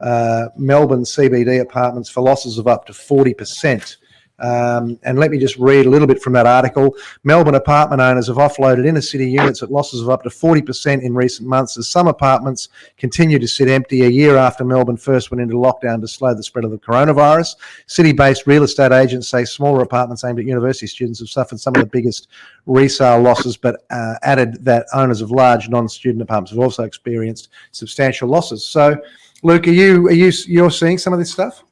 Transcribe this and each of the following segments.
Melbourne CBD apartments for losses of up to 40%. And let me just read a little bit from that article. Melbourne apartment owners have offloaded inner city units at losses of up to 40% in recent months, as some apartments continue to sit empty a year after Melbourne first went into lockdown to slow the spread of the coronavirus. City-based real estate agents say smaller apartments aimed at university students have suffered some of the biggest resale losses, but added that owners of large non-student apartments have also experienced substantial losses. So, Luke, you're seeing some of this stuff?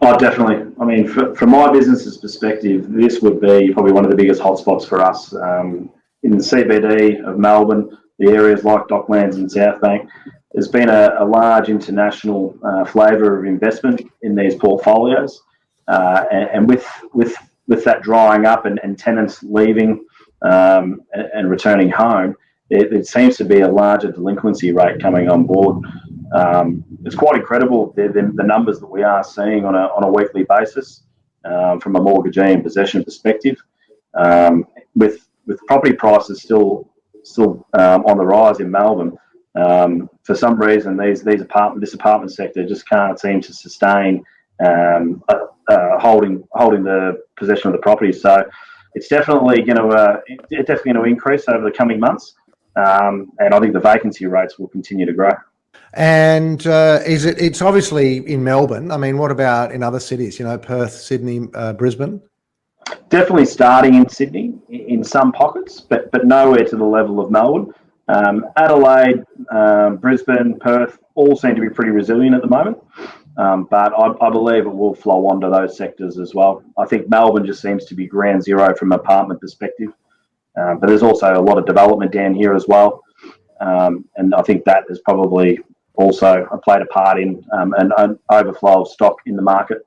Oh, definitely. I mean, from my business's perspective, this would be probably one of the biggest hotspots for us. In the CBD of Melbourne, the areas like Docklands and South Bank, there's been a large international flavour of investment in these portfolios. And with that drying up and tenants leaving and returning home, it seems to be a larger delinquency rate coming on board. It's quite incredible the numbers that we are seeing on a weekly basis from a mortgagee and possession perspective. With property prices still on the rise in Melbourne, for some reason this apartment sector just can't seem to sustain holding the possession of the property. So it's definitely going to increase over the coming months, and I think the vacancy rates will continue to grow. And it's obviously in Melbourne. I mean, what about in other cities, Perth, Sydney, Brisbane? Definitely starting in Sydney in some pockets, but nowhere to the level of Melbourne. Adelaide, Brisbane, Perth all seem to be pretty resilient at the moment, but I believe it will flow on to those sectors as well. I think Melbourne just seems to be ground zero from an apartment perspective, but there's also a lot of development down here as well, and I think that has probably also played a part in an overflow of stock in the market.